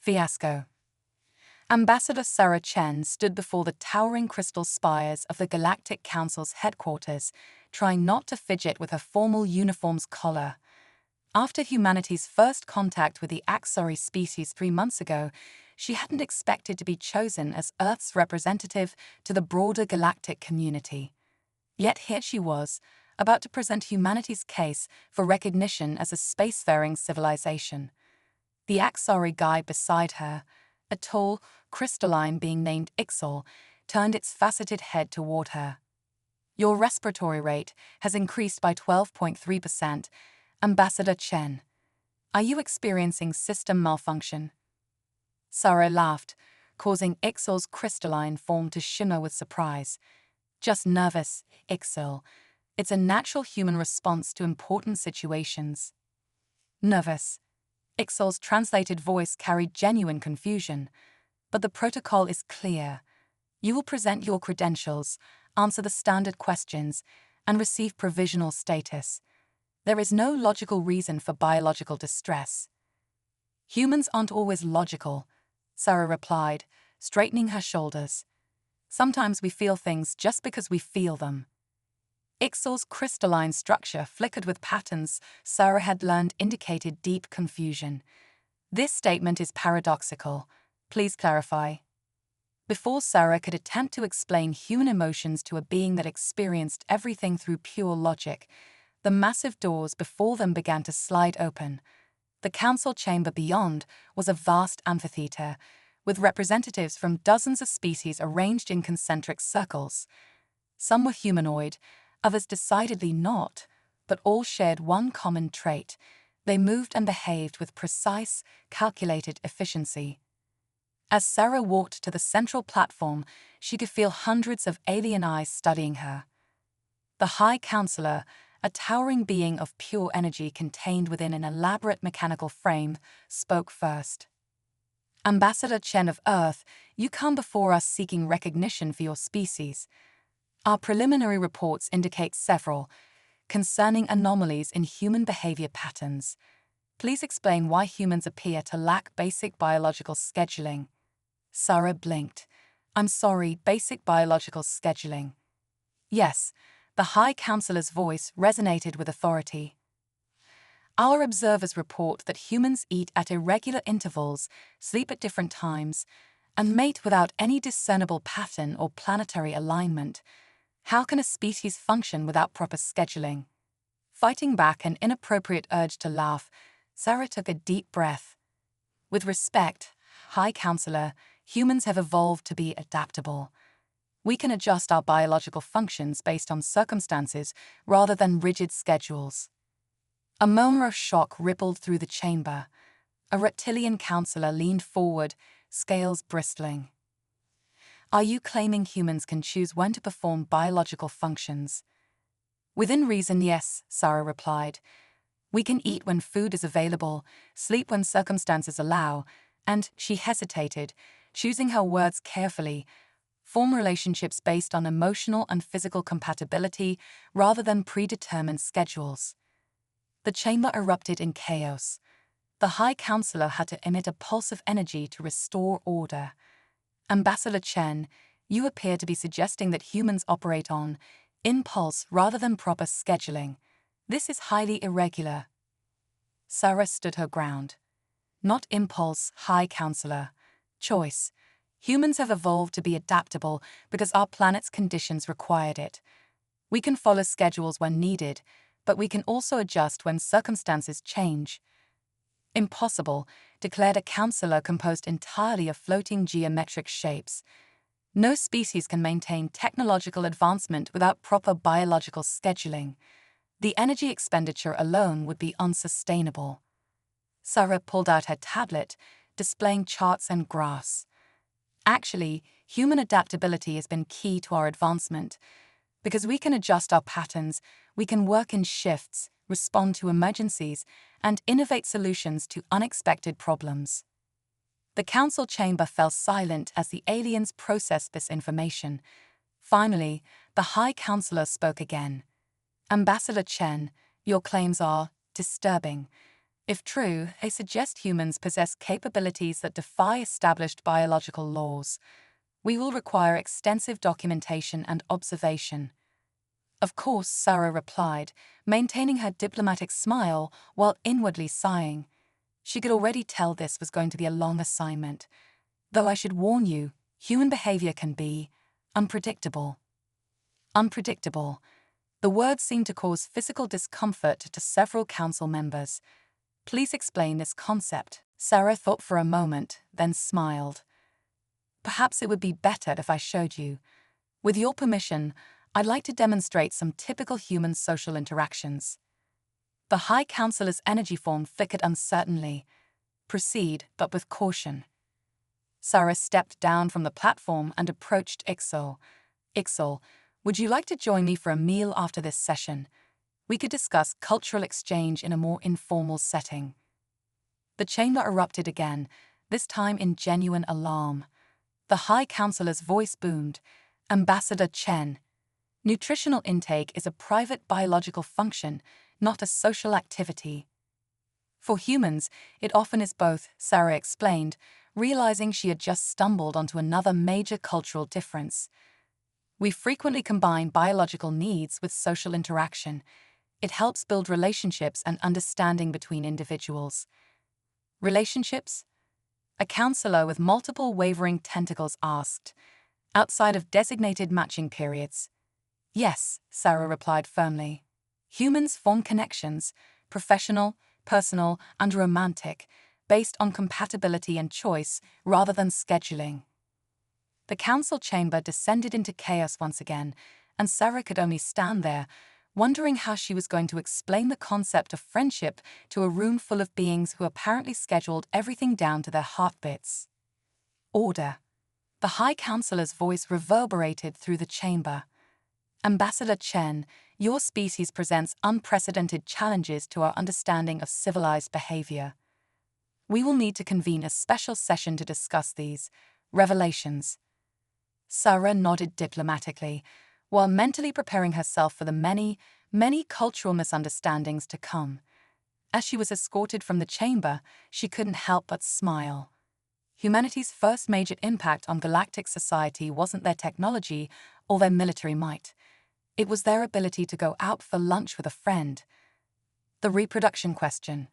Fiasco. Ambassador Sarah Chen stood before the towering crystal spires of the Galactic Council's headquarters, trying not to fidget with her formal uniform's collar. After humanity's first contact with the Axari species 3 months ago, she hadn't expected to be chosen as Earth's representative to the broader galactic community. Yet here she was, about to present humanity's case for recognition as a spacefaring civilization. The Axari guide beside her, a tall, crystalline being named Ixal, turned its faceted head toward her. Your respiratory rate has increased by 12.3%, Ambassador Chen. Are you experiencing system malfunction? Sarah laughed, causing Ixal's crystalline form to shimmer with surprise. Just nervous, Ixal. It's a natural human response to important situations. Nervous. Ixal's translated voice carried genuine confusion. But the protocol is clear. You will present your credentials, answer the standard questions, and receive provisional status. There is no logical reason for biological distress. Humans aren't always logical, Sarah replied, straightening her shoulders. Sometimes we feel things just because we feel them. Ixal's crystalline structure flickered with patterns Sarah had learned indicated deep confusion. This statement is paradoxical. Please clarify. Before Sarah could attempt to explain human emotions to a being that experienced everything through pure logic, the massive doors before them began to slide open. The council chamber beyond was a vast amphitheater, with representatives from dozens of species arranged in concentric circles. Some were humanoid, others decidedly not, but all shared one common trait. They moved and behaved with precise, calculated efficiency. As Sarah walked to the central platform, she could feel hundreds of alien eyes studying her. The High Counselor, a towering being of pure energy contained within an elaborate mechanical frame, spoke first. Ambassador Chen of Earth, you come before us seeking recognition for your species. Our preliminary reports indicate several, concerning anomalies in human behavior patterns. Please explain why humans appear to lack basic biological scheduling. Sarah blinked. I'm sorry, basic biological scheduling. Yes, the High Counselor's voice resonated with authority. Our observers report that humans eat at irregular intervals, sleep at different times, and mate without any discernible pattern or planetary alignment. How can a species function without proper scheduling? Fighting back an inappropriate urge to laugh, Sarah took a deep breath. With respect, High Counselor, humans have evolved to be adaptable. We can adjust our biological functions based on circumstances rather than rigid schedules. A murmur of shock rippled through the chamber. A reptilian counselor leaned forward, scales bristling. Are you claiming humans can choose when to perform biological functions? Within reason, yes, Sarah replied. We can eat when food is available, sleep when circumstances allow, and, she hesitated, choosing her words carefully, form relationships based on emotional and physical compatibility rather than predetermined schedules. The chamber erupted in chaos. The High Counselor had to emit a pulse of energy to restore order. Ambassador Chen, you appear to be suggesting that humans operate on impulse rather than proper scheduling. This is highly irregular. Sarah stood her ground. Not impulse, High Counselor. Choice. Humans have evolved to be adaptable because our planet's conditions required it. We can follow schedules when needed, but we can also adjust when circumstances change. Impossible, declared a counselor composed entirely of floating geometric shapes. No species can maintain technological advancement without proper biological scheduling. The energy expenditure alone would be unsustainable. Sarah pulled out her tablet, displaying charts and graphs. Actually, human adaptability has been key to our advancement. Because we can adjust our patterns, we can work in shifts, respond to emergencies, and innovate solutions to unexpected problems. The council chamber fell silent as the aliens processed this information. Finally, the High Counselor spoke again. Ambassador Chen, your claims are disturbing. If true, they suggest humans possess capabilities that defy established biological laws. We will require extensive documentation and observation. Of course, Sarah replied, maintaining her diplomatic smile while inwardly sighing. She could already tell this was going to be a long assignment. Though I should warn you, human behavior can be unpredictable. Unpredictable. The word seemed to cause physical discomfort to several council members. Please explain this concept. Sarah thought for a moment, then smiled. Perhaps it would be better if I showed you. With your permission, I'd like to demonstrate some typical human social interactions. The High Counselor's energy form flickered uncertainly. Proceed, but with caution. Sarah stepped down from the platform and approached Ixol. Ixol, would you like to join me for a meal after this session? We could discuss cultural exchange in a more informal setting. The chamber erupted again, this time in genuine alarm. The High Counselor's voice boomed. Ambassador Chen. Nutritional intake is a private biological function, not a social activity. For humans, it often is both, Sarah explained, realizing she had just stumbled onto another major cultural difference. We frequently combine biological needs with social interaction. It helps build relationships and understanding between individuals. Relationships? A counselor with multiple wavering tentacles asked, outside of designated matching periods. Yes, Sarah replied firmly. Humans form connections, professional, personal, and romantic, based on compatibility and choice rather than scheduling. The council chamber descended into chaos once again, and Sarah could only stand there, wondering how she was going to explain the concept of friendship to a room full of beings who apparently scheduled everything down to their heartbeats. Order. The High Counselor's voice reverberated through the chamber. Ambassador Chen, your species presents unprecedented challenges to our understanding of civilized behavior. We will need to convene a special session to discuss these revelations. Sarah nodded diplomatically, while mentally preparing herself for the many cultural misunderstandings to come. As she was escorted from the chamber, she couldn't help but smile. Humanity's first major impact on galactic society wasn't their technology or their military might. It was their ability to go out for lunch with a friend. The reproduction question.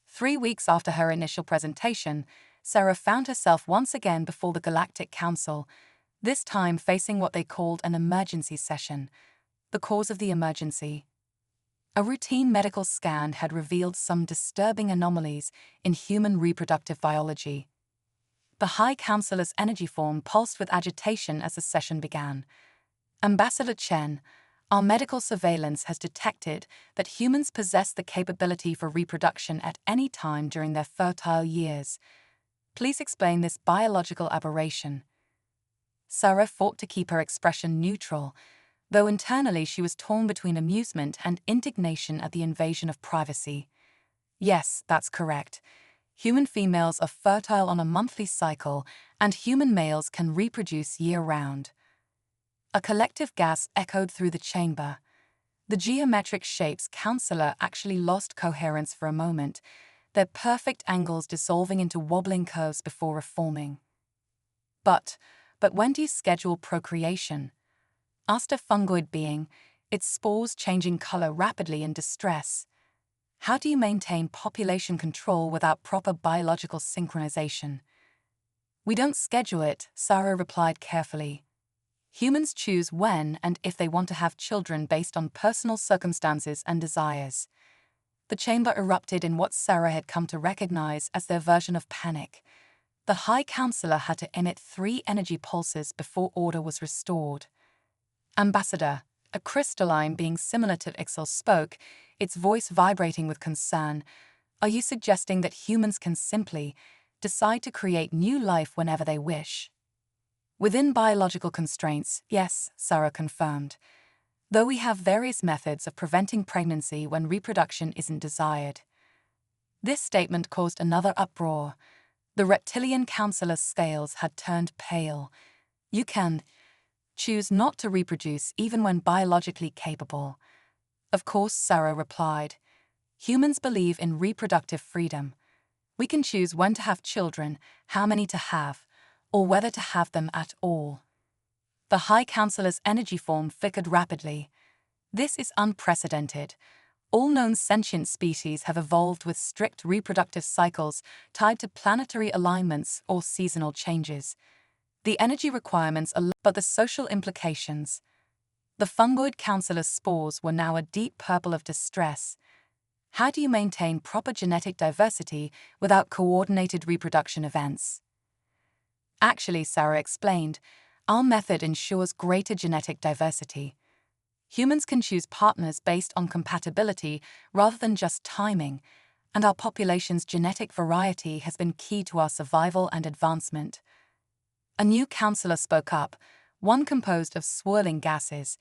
3 weeks after her initial presentation, Sarah found herself once again before the Galactic Council, this time facing what they called an emergency session. The cause of the emergency. A routine medical scan had revealed some disturbing anomalies in human reproductive biology. The High Counselor's energy form pulsed with agitation as the session began. Ambassador Chen, our medical surveillance has detected that humans possess the capability for reproduction at any time during their fertile years. Please explain this biological aberration. Sarah fought to keep her expression neutral, though internally she was torn between amusement and indignation at the invasion of privacy. Yes, that's correct. Human females are fertile on a monthly cycle, and human males can reproduce year-round. A collective gasp echoed through the chamber. The geometric shapes counselor actually lost coherence for a moment, their perfect angles dissolving into wobbling curves before reforming. But when do you schedule procreation? Asked a fungoid being, its spores changing color rapidly in distress. How do you maintain population control without proper biological synchronization? We don't schedule it, Sarah replied carefully. Humans choose when and if they want to have children based on personal circumstances and desires. The chamber erupted in what Sarah had come to recognize as their version of panic. The High Counselor had to emit 3 energy pulses before order was restored. Ambassador, a crystalline being similar to Ixol spoke, its voice vibrating with concern. Are you suggesting that humans can simply decide to create new life whenever they wish? Within biological constraints, yes, Sarah confirmed. Though we have various methods of preventing pregnancy when reproduction isn't desired. This statement caused another uproar. The reptilian counselor's scales had turned pale. You can choose not to reproduce even when biologically capable. Of course, Sarah replied. Humans believe in reproductive freedom. We can choose when to have children, how many to have, or whether to have them at all. The High Counselor's energy form flickered rapidly. This is unprecedented. All known sentient species have evolved with strict reproductive cycles tied to planetary alignments or seasonal changes. The energy requirements are low, but the social implications. The fungoid counselor's spores were now a deep purple of distress. How do you maintain proper genetic diversity without coordinated reproduction events? Actually, Sarah explained, our method ensures greater genetic diversity. Humans can choose partners based on compatibility rather than just timing, and our population's genetic variety has been key to our survival and advancement. A new counselor spoke up, one composed of swirling gases.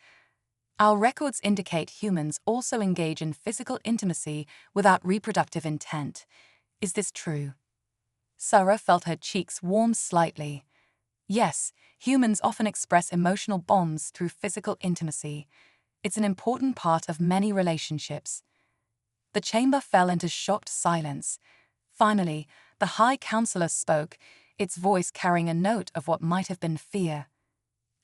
Our records indicate humans also engage in physical intimacy without reproductive intent. Is this true? Sarah felt her cheeks warm slightly. Yes, humans often express emotional bonds through physical intimacy. It's an important part of many relationships. The chamber fell into shocked silence. Finally, the High Counselor spoke, its voice carrying a note of what might have been fear.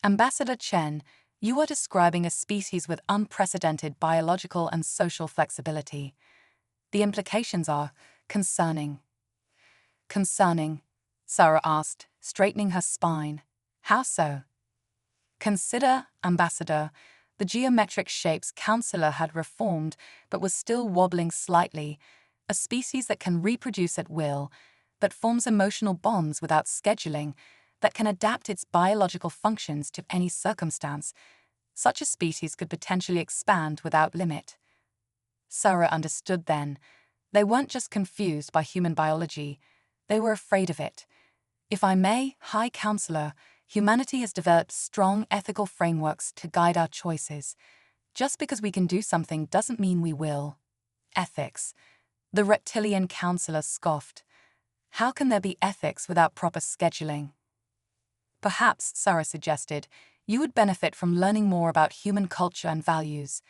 Ambassador Chen, you are describing a species with unprecedented biological and social flexibility. The implications are concerning. Concerning? Sarah asked, straightening her spine. How so? Consider, Ambassador, the geometric shapes Counselor had reformed but was still wobbling slightly, a species that can reproduce at will, that forms emotional bonds without scheduling, that can adapt its biological functions to any circumstance. Such a species could potentially expand without limit. Sarah understood then. They weren't just confused by human biology, they were afraid of it. If I may, High Counselor, humanity has developed strong ethical frameworks to guide our choices. Just because we can do something doesn't mean we will. Ethics. The reptilian counselor scoffed. How can there be ethics without proper scheduling? Perhaps, Sarah suggested, you would benefit from learning more about human culture and values.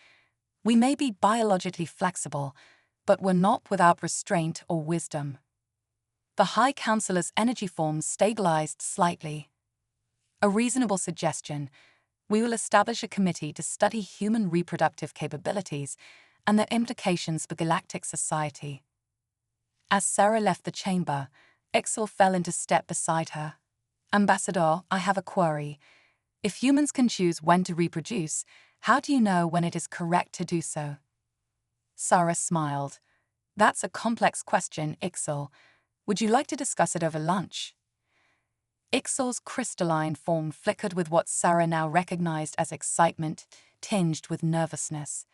We may be biologically flexible, but we're not without restraint or wisdom. The High Counselor's energy form stabilized slightly. A reasonable suggestion. We will establish a committee to study human reproductive capabilities and their implications for galactic society. As Sarah left the chamber, Ixel fell into step beside her. Ambassador, I have a query. If humans can choose when to reproduce, how do you know when it is correct to do so? Sarah smiled. That's a complex question, Ixel. Would you like to discuss it over lunch? Ixel's crystalline form flickered with what Sarah now recognized as excitement, tinged with nervousness.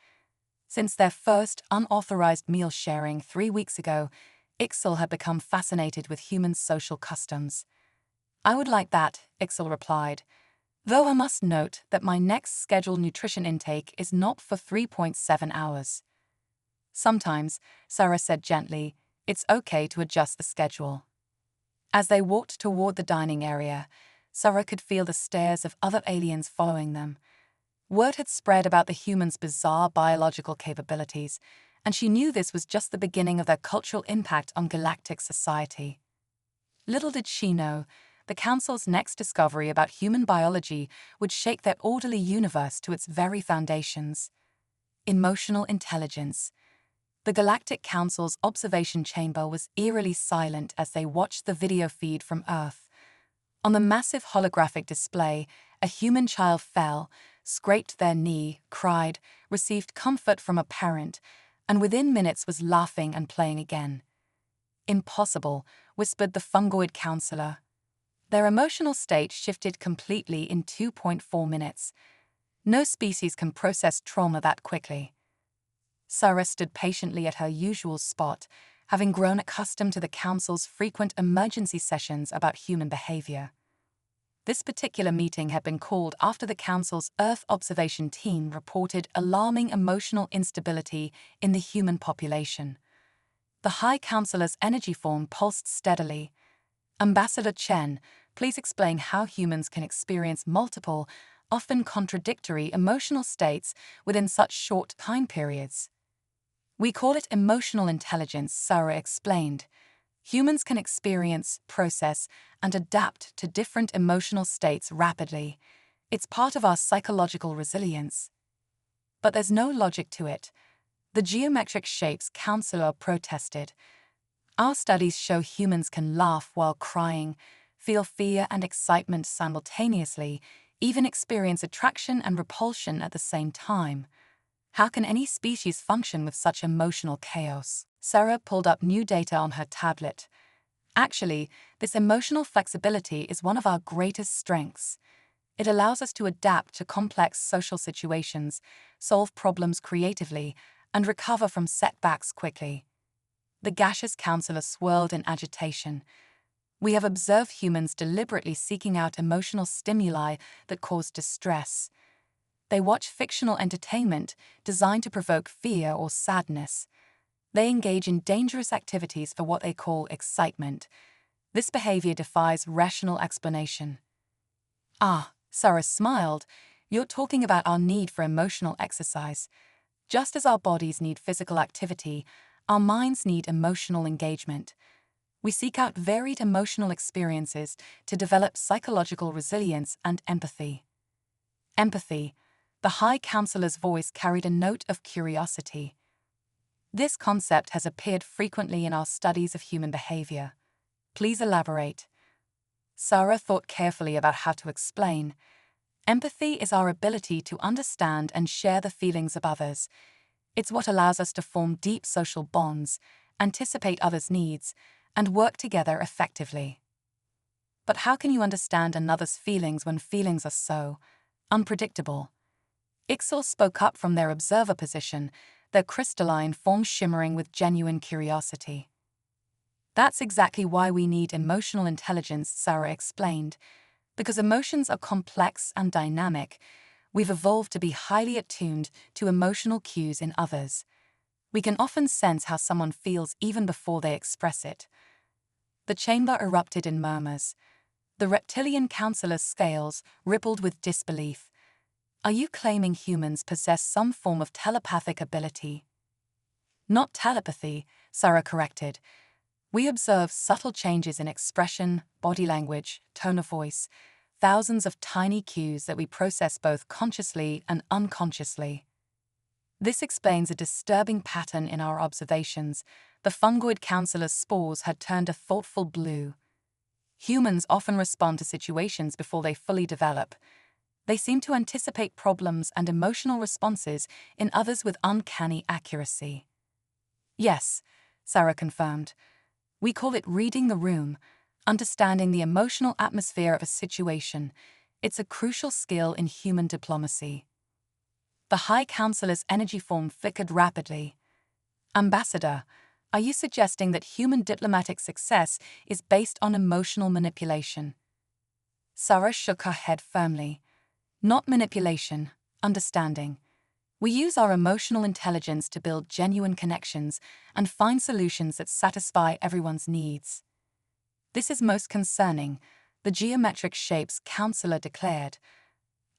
Since their first unauthorized meal sharing 3 weeks ago, Ixel had become fascinated with human social customs. I would like that, Ixel replied, though I must note that my next scheduled nutrition intake is not for 3.7 hours. Sometimes, Sarah said gently, it's okay to adjust the schedule. As they walked toward the dining area, Sarah could feel the stares of other aliens following them. Word had spread about the humans' bizarre biological capabilities, and she knew this was just the beginning of their cultural impact on galactic society. Little did she know, the Council's next discovery about human biology would shake their orderly universe to its very foundations. Emotional intelligence. The Galactic Council's observation chamber was eerily silent as they watched the video feed from Earth. On the massive holographic display, a human child fell, scraped their knee, cried, received comfort from a parent, and within minutes was laughing and playing again. Impossible, whispered the fungoid counselor. Their emotional state shifted completely in 2.4 minutes. No species can process trauma that quickly. Sarah stood patiently at her usual spot, having grown accustomed to the Council's frequent emergency sessions about human behavior. This particular meeting had been called after the Council's Earth observation team reported alarming emotional instability in the human population. The High Counselor's energy form pulsed steadily. Ambassador Chen, please explain how humans can experience multiple, often contradictory emotional states within such short time periods. We call it emotional intelligence, Sarah explained. Humans can experience, process, and adapt to different emotional states rapidly. It's part of our psychological resilience. But there's no logic to it. The geometric shapes counselor protested. Our studies show humans can laugh while crying, feel fear and excitement simultaneously, even experience attraction and repulsion at the same time. How can any species function with such emotional chaos? Sarah pulled up new data on her tablet. Actually, this emotional flexibility is one of our greatest strengths. It allows us to adapt to complex social situations, solve problems creatively, and recover from setbacks quickly. The gaseous counselor swirled in agitation. We have observed humans deliberately seeking out emotional stimuli that cause distress. They watch fictional entertainment designed to provoke fear or sadness. They engage in dangerous activities for what they call excitement. This behavior defies rational explanation. Ah, Sarah smiled. You're talking about our need for emotional exercise. Just as our bodies need physical activity, our minds need emotional engagement. We seek out varied emotional experiences to develop psychological resilience and empathy. Empathy. The High Counselor's voice carried a note of curiosity. This concept has appeared frequently in our studies of human behavior. Please elaborate. Sarah thought carefully about how to explain. Empathy is our ability to understand and share the feelings of others. It's what allows us to form deep social bonds, anticipate others' needs, and work together effectively. But how can you understand another's feelings when feelings are so unpredictable? Ixel spoke up from their observer position, their crystalline form shimmering with genuine curiosity. That's exactly why we need emotional intelligence, Sarah explained. Because emotions are complex and dynamic, we've evolved to be highly attuned to emotional cues in others. We can often sense how someone feels even before they express it. The chamber erupted in murmurs. The reptilian counselor's scales rippled with disbelief. Are you claiming humans possess some form of telepathic ability? Not telepathy, Sarah corrected. We observe subtle changes in expression, body language, tone of voice, thousands of tiny cues that we process both consciously and unconsciously. This explains a disturbing pattern in our observations. The fungoid counselor's spores had turned a thoughtful blue. Humans often respond to situations before they fully develop. They seem to anticipate problems and emotional responses in others with uncanny accuracy. Yes, Sarah confirmed. We call it reading the room, understanding the emotional atmosphere of a situation. It's a crucial skill in human diplomacy. The High Counselor's energy form flickered rapidly. Ambassador, are you suggesting that human diplomatic success is based on emotional manipulation? Sarah shook her head firmly. Not manipulation, understanding. We use our emotional intelligence to build genuine connections and find solutions that satisfy everyone's needs. This is most concerning, the geometric shapes counselor declared.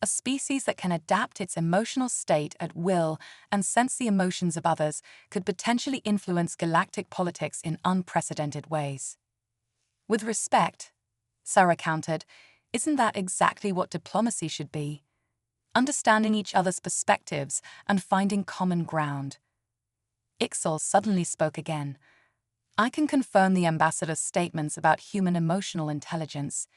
A species that can adapt its emotional state at will and sense the emotions of others could potentially influence galactic politics in unprecedented ways. With respect, Sarah countered, isn't that exactly what diplomacy should be? Understanding each other's perspectives and finding common ground. Ixel suddenly spoke again. I can confirm the ambassador's statements about human emotional intelligence.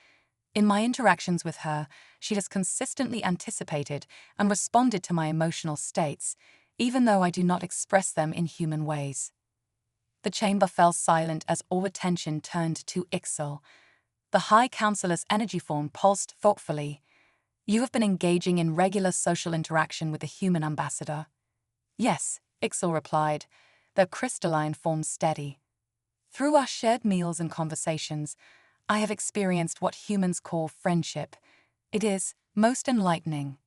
In my interactions with her, she has consistently anticipated and responded to my emotional states, even though I do not express them in human ways. The chamber fell silent as all attention turned to Ixel. The High Counselor's energy form pulsed thoughtfully. You have been engaging in regular social interaction with the human ambassador. Yes, Ixel replied, their crystalline form steady. Through our shared meals and conversations, I have experienced what humans call friendship. It is most enlightening.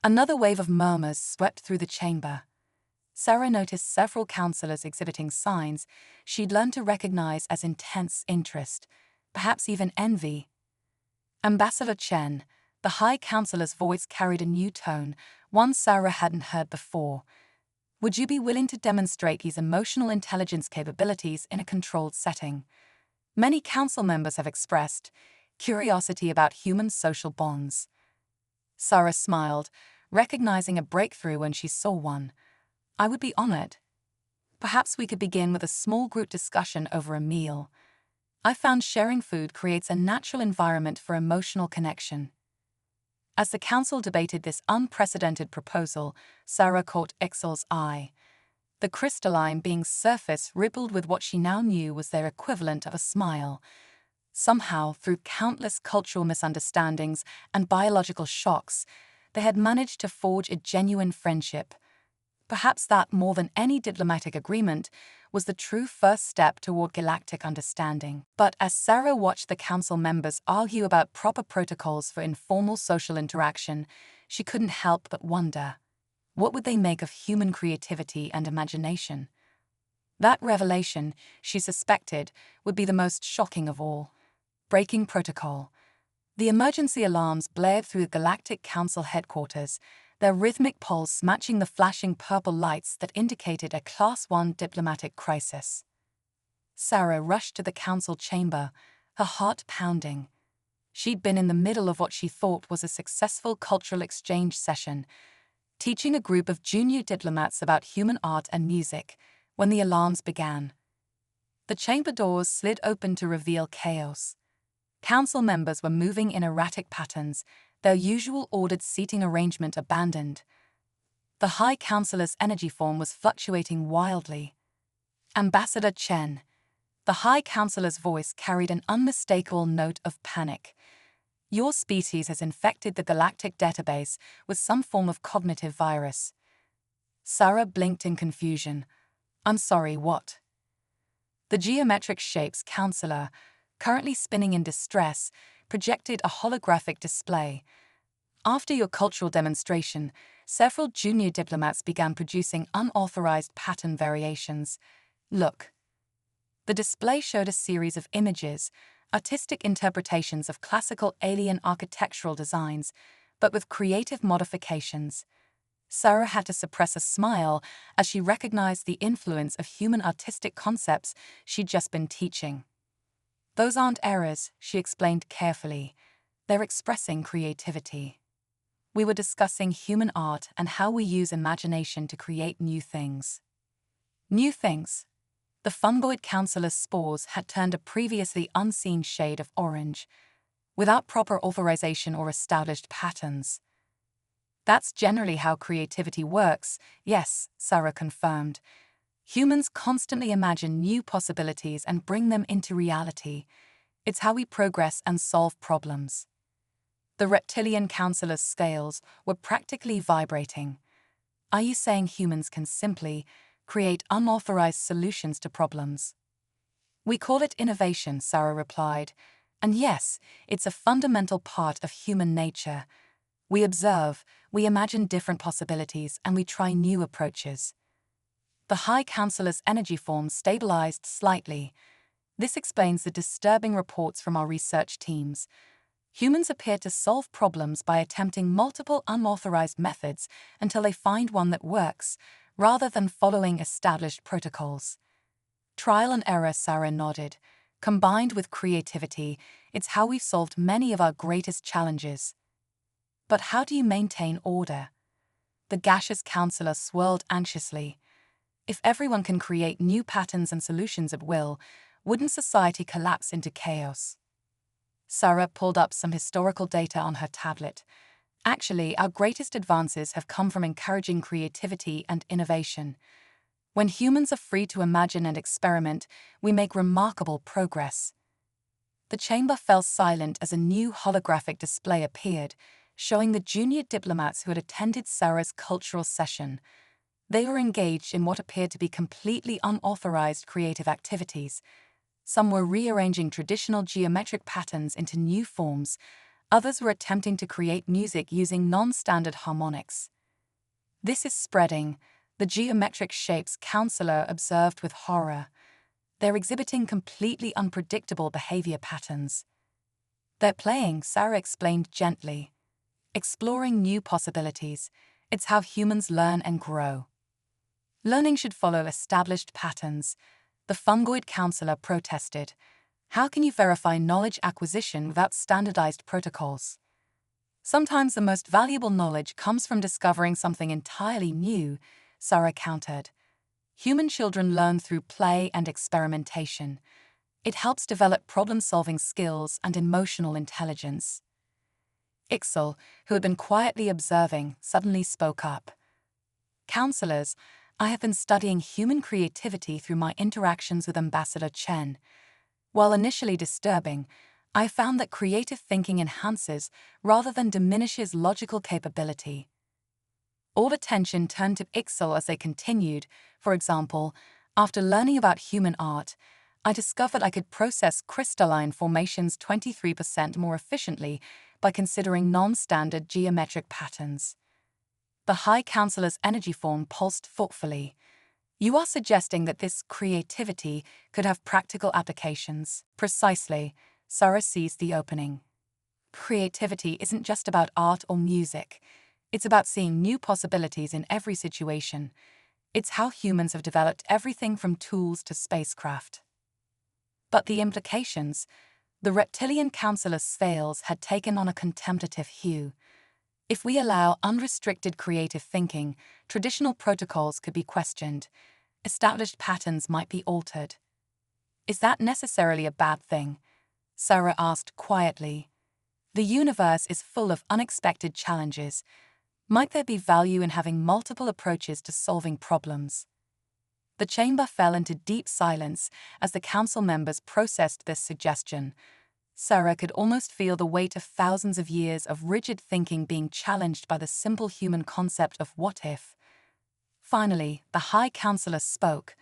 Another wave of murmurs swept through the chamber. Sarah noticed several counselors exhibiting signs she'd learned to recognize as intense interest, perhaps even envy. Ambassador Chen, the High Counselor's voice carried a new tone, one Sarah hadn't heard before. Would you be willing to demonstrate these emotional intelligence capabilities in a controlled setting? Many council members have expressed curiosity about human social bonds. Sarah smiled, recognizing a breakthrough when she saw one. I would be honored. Perhaps we could begin with a small group discussion over a meal. I found sharing food creates a natural environment for emotional connection. As the council debated this unprecedented proposal, Sarah caught Exel's eye. The crystalline being's surface rippled with what she now knew was their equivalent of a smile. Somehow, through countless cultural misunderstandings and biological shocks, they had managed to forge a genuine friendship. Perhaps that, more than any diplomatic agreement, was the true first step toward galactic understanding. But as Sarah watched the council members argue about proper protocols for informal social interaction, she couldn't help but wonder, what would they make of human creativity and imagination? That revelation, she suspected, would be the most shocking of all. Breaking protocol. The emergency alarms blared through the Galactic Council headquarters, their rhythmic pulse matching the flashing purple lights that indicated a Class 1 diplomatic crisis. Sarah rushed to the council chamber, her heart pounding. She'd been in the middle of what she thought was a successful cultural exchange session, teaching a group of junior diplomats about human art and music, when the alarms began. The chamber doors slid open to reveal chaos. Council members were moving in erratic patterns, their usual ordered seating arrangement abandoned. The High Councillor's energy form was fluctuating wildly. Ambassador Chen. The High Councillor's voice carried an unmistakable note of panic. Your species has infected the galactic database with some form of cognitive virus. Sarah blinked in confusion. I'm sorry, what? The geometric shapes counselor, currently spinning in distress, projected a holographic display. After your cultural demonstration, several junior diplomats began producing unauthorized pattern variations. Look. The display showed a series of images, artistic interpretations of classical alien architectural designs, but with creative modifications. Sarah had to suppress a smile as she recognized the influence of human artistic concepts she'd just been teaching. Those aren't errors, she explained carefully. They're expressing creativity. We were discussing human art and how we use imagination to create new things. New things. The fungoid councillor's spores had turned a previously unseen shade of orange, without proper authorization or established patterns. That's generally how creativity works, yes, Sarah confirmed. Humans constantly imagine new possibilities and bring them into reality. It's how we progress and solve problems. The reptilian councillor's scales were practically vibrating. Are you saying humans can simply create unauthorized solutions to problems? We call it innovation, Sarah replied. And yes, it's a fundamental part of human nature. We observe, we imagine different possibilities, and we try new approaches. The High Councillor's energy form stabilized slightly. This explains the disturbing reports from our research teams. Humans appear to solve problems by attempting multiple unauthorized methods until they find one that works, rather than following established protocols. Trial and error, Sarah nodded. Combined with creativity, it's how we've solved many of our greatest challenges. But how do you maintain order? The gaseous councillor swirled anxiously. If everyone can create new patterns and solutions at will, wouldn't society collapse into chaos? Sarah pulled up some historical data on her tablet. Actually, our greatest advances have come from encouraging creativity and innovation. When humans are free to imagine and experiment, we make remarkable progress. The chamber fell silent as a new holographic display appeared, showing the junior diplomats who had attended Sarah's cultural session. They were engaged in what appeared to be completely unauthorized creative activities. Some were rearranging traditional geometric patterns into new forms. Others were attempting to create music using non-standard harmonics. This is spreading, the geometric shapes counselor observed with horror. They're exhibiting completely unpredictable behavior patterns. They're playing, Sarah explained gently. Exploring new possibilities. It's how humans learn and grow. Learning should follow established patterns. The fungoid counselor protested. How can you verify knowledge acquisition without standardized protocols? Sometimes the most valuable knowledge comes from discovering something entirely new, Sarah countered. Human children learn through play and experimentation. It helps develop problem-solving skills and emotional intelligence. Ixel, who had been quietly observing, suddenly spoke up. Counselors, I have been studying human creativity through my interactions with Ambassador Chen. While initially disturbing, I found that creative thinking enhances rather than diminishes logical capability. All attention turned to Ixel as they continued. For example, after learning about human art, I discovered I could process crystalline formations 23% more efficiently by considering non-standard geometric patterns. The High Counselor's energy form pulsed thoughtfully. You are suggesting that this creativity could have practical applications. Precisely, Sarah seized the opening. Creativity isn't just about art or music. It's about seeing new possibilities in every situation. It's how humans have developed everything from tools to spacecraft. But the implications? The reptilian counselor's scales had taken on a contemplative hue. If we allow unrestricted creative thinking, traditional protocols could be questioned. Established patterns might be altered. Is that necessarily a bad thing? Sarah asked quietly. The universe is full of unexpected challenges. Might there be value in having multiple approaches to solving problems? The chamber fell into deep silence as the council members processed this suggestion. Sarah could almost feel the weight of thousands of years of rigid thinking being challenged by the simple human concept of what if. Finally, the High Counselor spoke.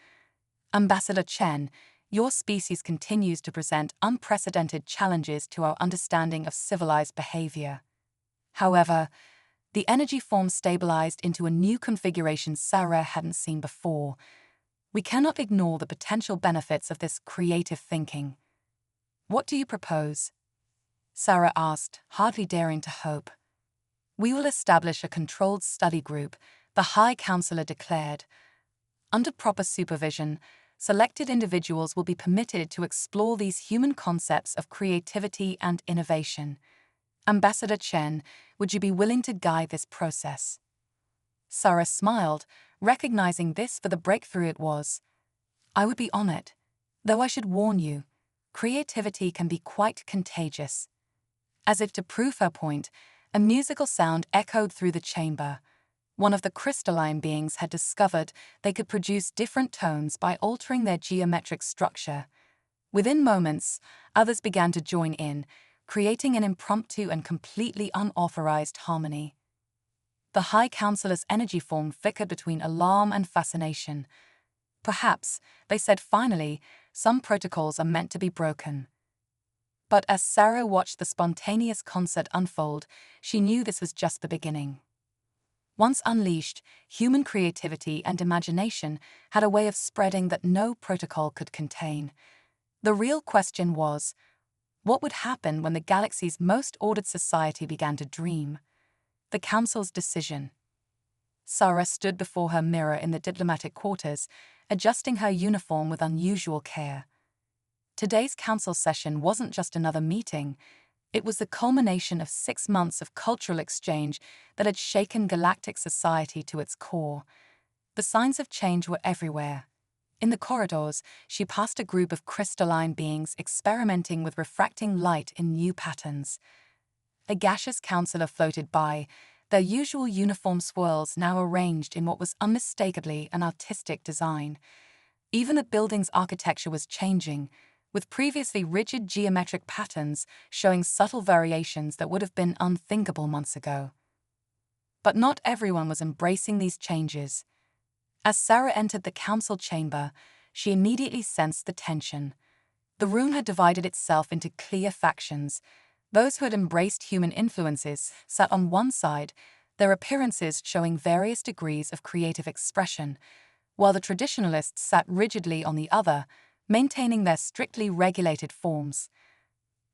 Ambassador Chen, your species continues to present unprecedented challenges to our understanding of civilized behavior. However, the energy form stabilized into a new configuration Sarah hadn't seen before. We cannot ignore the potential benefits of this creative thinking. What do you propose? Sarah asked, hardly daring to hope. We will establish a controlled study group, the High Counselor declared. Under proper supervision, selected individuals will be permitted to explore these human concepts of creativity and innovation. Ambassador Chen, would you be willing to guide this process? Sarah smiled, recognizing this for the breakthrough it was. I would be honored, though I should warn you, creativity can be quite contagious. As if to prove her point, a musical sound echoed through the chamber. One of the crystalline beings had discovered they could produce different tones by altering their geometric structure. Within moments, others began to join in, creating an impromptu and completely unauthorized harmony. The High Counselor's energy form flickered between alarm and fascination. Perhaps, they said finally, some protocols are meant to be broken. But as Sarah watched the spontaneous concert unfold, she knew this was just the beginning. Once unleashed, human creativity and imagination had a way of spreading that no protocol could contain. The real question was, what would happen when the galaxy's most ordered society began to dream? The Council's decision. Sarah stood before her mirror in the diplomatic quarters, adjusting her uniform with unusual care. Today's council session wasn't just another meeting. It was the culmination of 6 months of cultural exchange that had shaken galactic society to its core. The signs of change were everywhere. In the corridors, she passed a group of crystalline beings experimenting with refracting light in new patterns. A gaseous counselor floated by, their usual uniform swirls now arranged in what was unmistakably an artistic design. Even the building's architecture was changing, with previously rigid geometric patterns showing subtle variations that would have been unthinkable months ago. But not everyone was embracing these changes. As Sarah entered the council chamber, she immediately sensed the tension. The room had divided itself into clear factions. Those who had embraced human influences sat on one side, their appearances showing various degrees of creative expression, while the traditionalists sat rigidly on the other, maintaining their strictly regulated forms.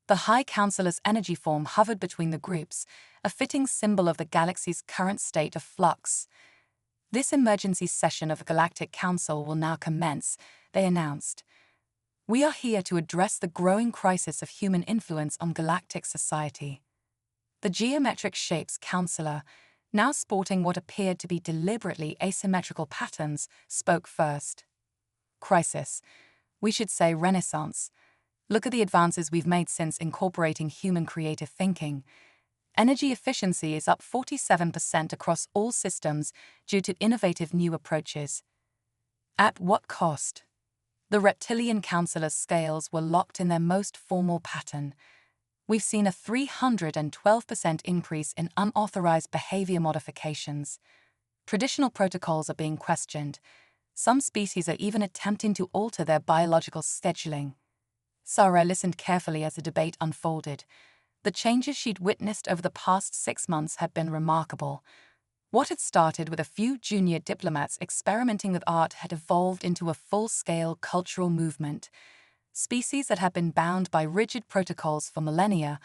The High Counselor's energy form hovered between the groups, a fitting symbol of the galaxy's current state of flux. This emergency session of the Galactic Council will now commence, they announced. We are here to address the growing crisis of human influence on galactic society. The geometric shapes counselor, now sporting what appeared to be deliberately asymmetrical patterns, spoke first. Crisis. We should say renaissance. Look at the advances we've made since incorporating human creative thinking. Energy efficiency is up 47% across all systems due to innovative new approaches. At what cost? The reptilian counselor's scales were locked in their most formal pattern. We've seen a 312% increase in unauthorized behavior modifications. Traditional protocols are being questioned. Some species are even attempting to alter their biological scheduling. Sarah listened carefully as the debate unfolded. The changes she'd witnessed over the past 6 months had been remarkable. What had started with a few junior diplomats experimenting with art had evolved into a full-scale cultural movement. Species that had been bound by rigid protocols for millennia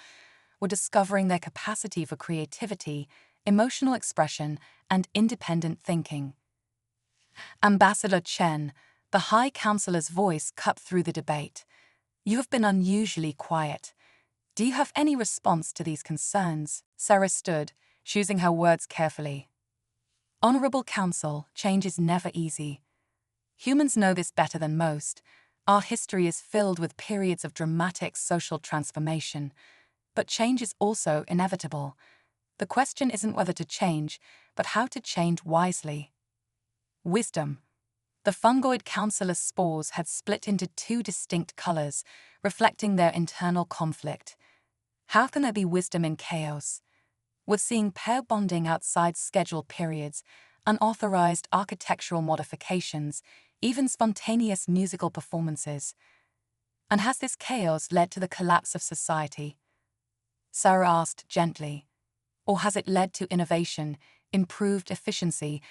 were discovering their capacity for creativity, emotional expression, and independent thinking. Ambassador Chen, the High Counselor's voice cut through the debate. You have been unusually quiet. Do you have any response to these concerns? Sarah stood, choosing her words carefully. Honorable Council, change is never easy. Humans know this better than most. Our history is filled with periods of dramatic social transformation. But change is also inevitable. The question isn't whether to change, but how to change wisely. Wisdom. The fungoid counselor's spores had split into 2 distinct colors, reflecting their internal conflict. How can there be wisdom in chaos? We're seeing pair bonding outside scheduled periods, unauthorized architectural modifications, even spontaneous musical performances. And has this chaos led to the collapse of society? Sarah asked gently. Or has it led to innovation, improved efficiency,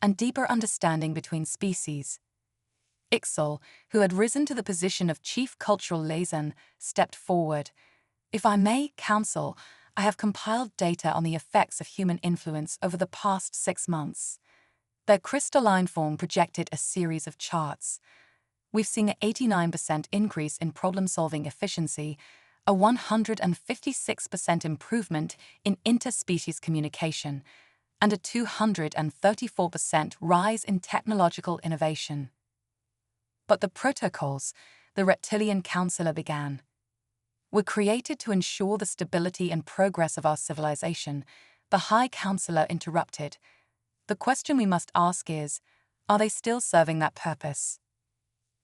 and deeper understanding between species? Ixel, who had risen to the position of chief cultural liaison, stepped forward. If I may, Council, I have compiled data on the effects of human influence over the past 6 months. Their crystalline form projected a series of charts. We've seen an 89% increase in problem-solving efficiency, a 156% improvement in interspecies communication, and a 234% rise in technological innovation. But the protocols, the reptilian counselor began, were created to ensure the stability and progress of our civilization. The High Counselor interrupted. The question we must ask is, are they still serving that purpose?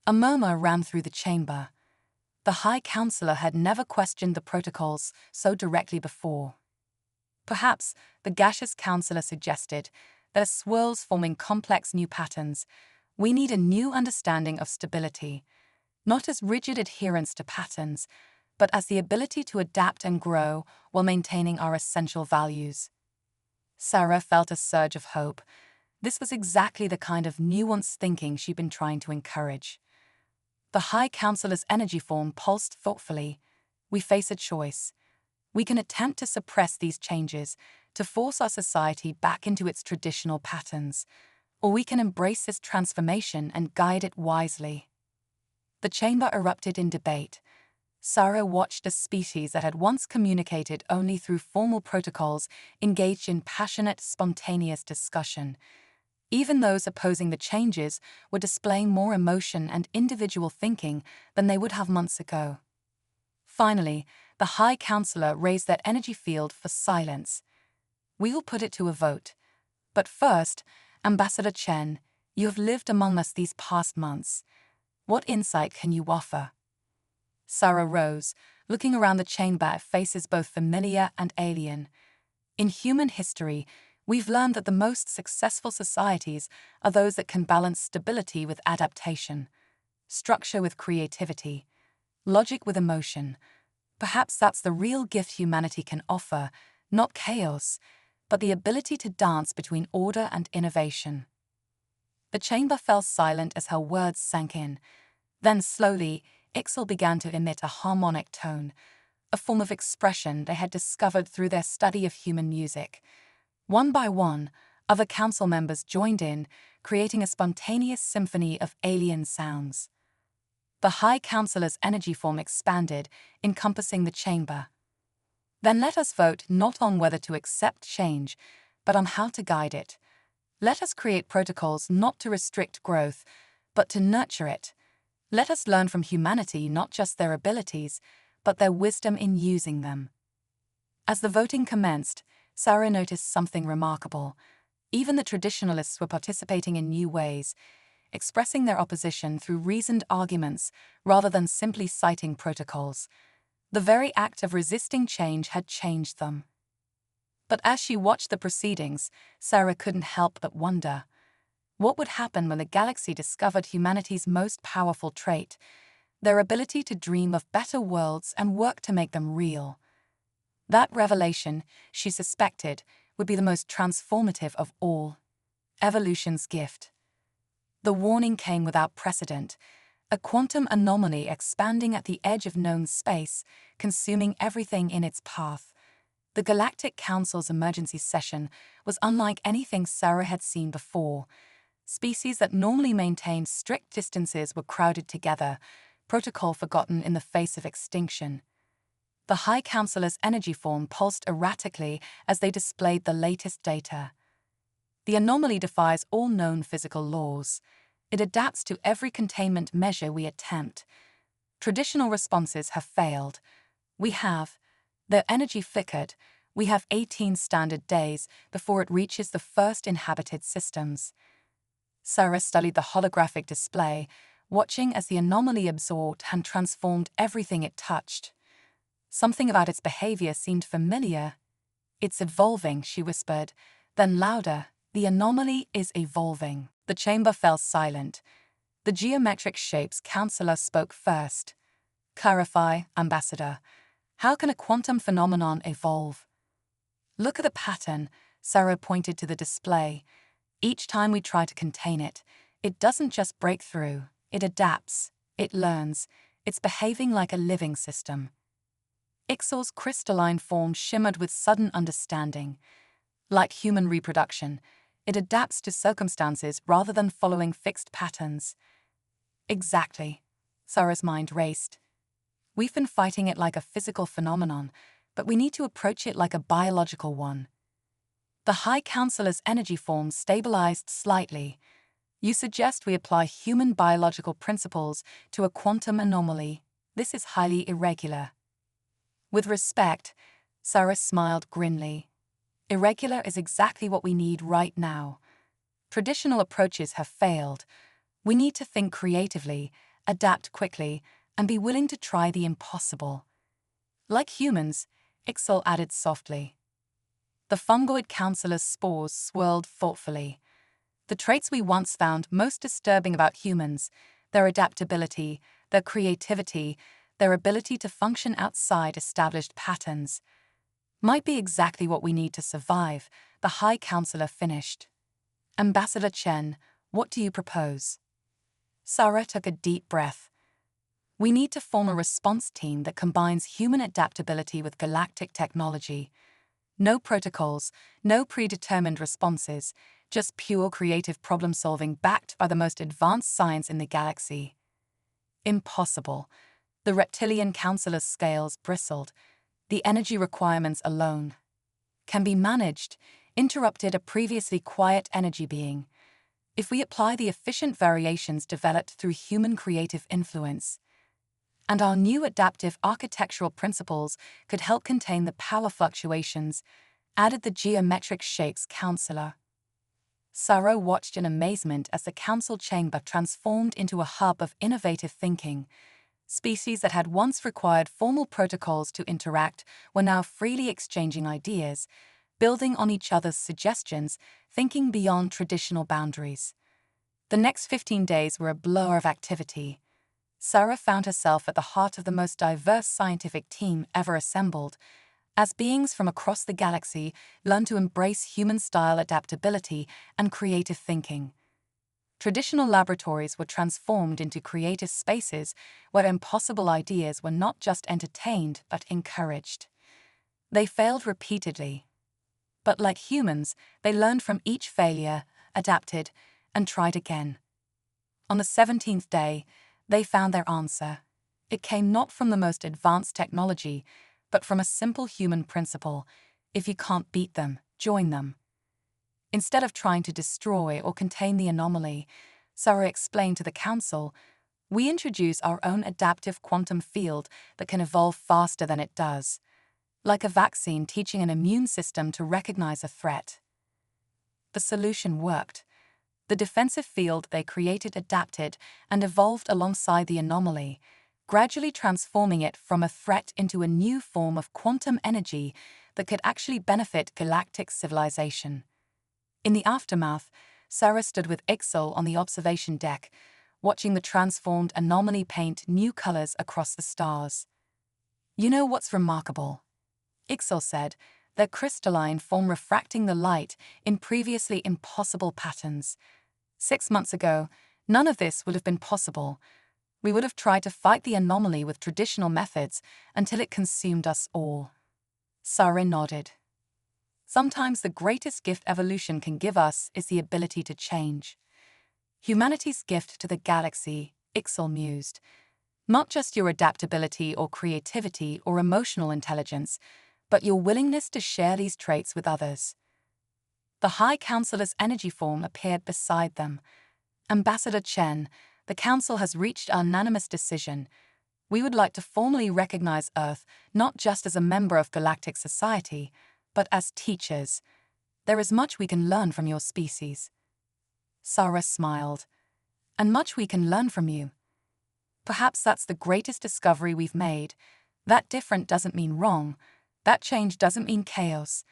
A murmur ran through the chamber. The High Counselor had never questioned the protocols so directly before. Perhaps, the gaseous counselor suggested, there are swirls forming complex new patterns. We need a new understanding of stability, not as rigid adherence to patterns, but as the ability to adapt and grow while maintaining our essential values. Sarah felt a surge of hope. This was exactly the kind of nuanced thinking she'd been trying to encourage. The High Counselor's energy form pulsed thoughtfully. We face a choice. We can attempt to suppress these changes, to force our society back into its traditional patterns, or we can embrace this transformation and guide it wisely. The chamber erupted in debate. Sarah watched a species that had once communicated only through formal protocols engaged in passionate, spontaneous discussion. Even those opposing the changes were displaying more emotion and individual thinking than they would have months ago. Finally, the High Counselor raised their energy field for silence. We will put it to a vote. But first, Ambassador Chen, you have lived among us these past months. What insight can you offer? Sarah rose, looking around the chamber at faces both familiar and alien. In human history, we've learned that the most successful societies are those that can balance stability with adaptation, structure with creativity, logic with emotion. Perhaps that's the real gift humanity can offer, not chaos, but the ability to dance between order and innovation. The chamber fell silent as her words sank in. Then slowly, Ixel began to emit a harmonic tone, a form of expression they had discovered through their study of human music. One by one, Other council members joined in, creating a spontaneous symphony of alien sounds. The High Councillor's energy form expanded, encompassing the chamber. Then let us vote not on whether to accept change, but on how to guide it. Let us create protocols not to restrict growth, but to nurture it. Let us learn from humanity not just their abilities, but their wisdom in using them. As the voting commenced, Sarah noticed something remarkable. Even the traditionalists were participating in new ways, expressing their opposition through reasoned arguments rather than simply citing protocols. The very act of resisting change had changed them. But as she watched the proceedings, Sarah couldn't help but wonder. What would happen when the galaxy discovered humanity's most powerful trait, their ability to dream of better worlds and work to make them real? That revelation, she suspected, would be the most transformative of all. Evolution's gift. The warning came without precedent, a quantum anomaly expanding at the edge of known space, consuming everything in its path. The Galactic Council's emergency session was unlike anything Sarah had seen before. Species that normally maintained strict distances were crowded together, protocol forgotten in the face of extinction. The High Councillor's energy form pulsed erratically as they displayed the latest data. The anomaly defies all known physical laws. It adapts to every containment measure we attempt. Traditional responses have failed. Their energy flickered. We have 18 standard days before it reaches the first inhabited systems. Sarah studied the holographic display, watching as the anomaly absorbed and transformed everything it touched. Something about its behavior seemed familiar. "It's evolving," she whispered. Then louder, "The anomaly is evolving." The chamber fell silent. The geometric shapes counselor spoke first. "Clarify, Ambassador. How can a quantum phenomenon evolve?" "Look at the pattern," Sarah pointed to the display. "Each time we try to contain it, it doesn't just break through, it adapts, it learns, it's behaving like a living system." Ixal's crystalline form shimmered with sudden understanding. Like human reproduction, it adapts to circumstances rather than following fixed patterns. Exactly. Sarah's mind raced. We've been fighting it like a physical phenomenon, but we need to approach it like a biological one. The High Councillor's energy form stabilized slightly. "You suggest we apply human biological principles to a quantum anomaly. This is highly irregular." With respect, Sarah smiled grimly. "Irregular is exactly what we need right now. Traditional approaches have failed. We need to think creatively, adapt quickly, and be willing to try the impossible." "Like humans," Ixal added softly. The fungoid councillor's spores swirled thoughtfully. "The traits we once found most disturbing about humans, their adaptability, their creativity, their ability to function outside established patterns, might be exactly what we need to survive," the High Councillor finished. "Ambassador Chen, what do you propose?" Sarah took a deep breath. "We need to form a response team that combines human adaptability with galactic technology. No protocols, no predetermined responses, just pure creative problem-solving backed by the most advanced science in the galaxy." "Impossible." The reptilian councillor's scales bristled. "The energy requirements alone can be managed," interrupted a previously quiet energy being. "If we apply the efficient variations developed through human creative influence. And our new adaptive architectural principles could help contain the power fluctuations," added the geometric shapes councillor. Sarah watched in amazement as the council chamber transformed into a hub of innovative thinking. Species that had once required formal protocols to interact were now freely exchanging ideas, building on each other's suggestions, thinking beyond traditional boundaries. The next 15 days were a blur of activity. Sarah found herself at the heart of the most diverse scientific team ever assembled, as beings from across the galaxy learned to embrace human-style adaptability and creative thinking. Traditional laboratories were transformed into creative spaces where impossible ideas were not just entertained but encouraged. They failed repeatedly. But like humans, they learned from each failure, adapted, and tried again. On the 17th day, they found their answer. It came not from the most advanced technology, but from a simple human principle: if you can't beat them, join them. Instead of trying to destroy or contain the anomaly, Sarah explained to the council, we introduce our own adaptive quantum field that can evolve faster than it does, like a vaccine teaching an immune system to recognize a threat. The solution worked. The defensive field they created adapted and evolved alongside the anomaly, gradually transforming it from a threat into a new form of quantum energy that could actually benefit galactic civilization. In the aftermath, Sarah stood with Ixel on the observation deck, watching the transformed anomaly paint new colors across the stars. You know what's remarkable? Ixel said, their crystalline form refracting the light in previously impossible patterns. 6 months ago, none of this would have been possible. We would have tried to fight the anomaly with traditional methods until it consumed us all. Sarah nodded. Sometimes the greatest gift evolution can give us is the ability to change. Humanity's gift to the galaxy, Ixel mused. Not just your adaptability or creativity or emotional intelligence, but your willingness to share these traits with others. The High Councilor's energy form appeared beside them. Ambassador Chen, the Council has reached a unanimous decision. We would like to formally recognize Earth not just as a member of galactic society, but as teachers. There is much we can learn from your species. Sarah smiled. And much we can learn from you. Perhaps that's the greatest discovery we've made. That different doesn't mean wrong. That change doesn't mean chaos.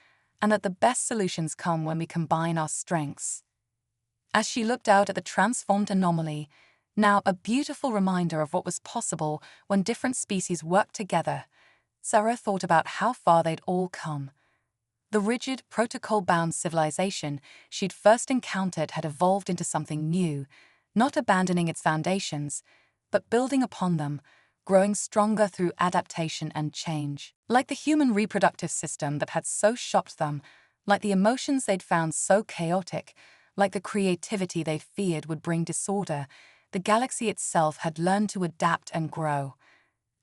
And that the best solutions come when we combine our strengths. As she looked out at the transformed anomaly, now a beautiful reminder of what was possible when different species worked together, Sarah thought about how far they'd all come. The rigid, protocol-bound civilization she'd first encountered had evolved into something new, not abandoning its foundations, but building upon them, growing stronger through adaptation and change. Like the human reproductive system that had so shocked them, like the emotions they'd found so chaotic, like the creativity they feared would bring disorder, the galaxy itself had learned to adapt and grow,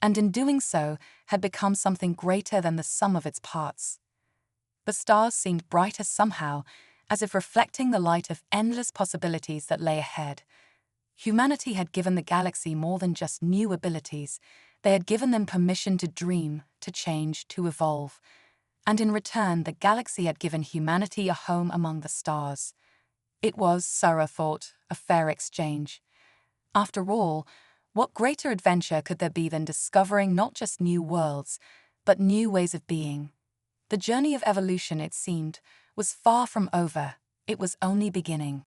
and in doing so had become something greater than the sum of its parts. The stars seemed brighter somehow, as if reflecting the light of endless possibilities that lay ahead. Humanity had given the galaxy more than just new abilities. They had given them permission to dream, to change, to evolve. And in return, the galaxy had given humanity a home among the stars. It was, Sarah thought, a fair exchange. After all, what greater adventure could there be than discovering not just new worlds, but new ways of being? The journey of evolution, it seemed, was far from over. It was only beginning.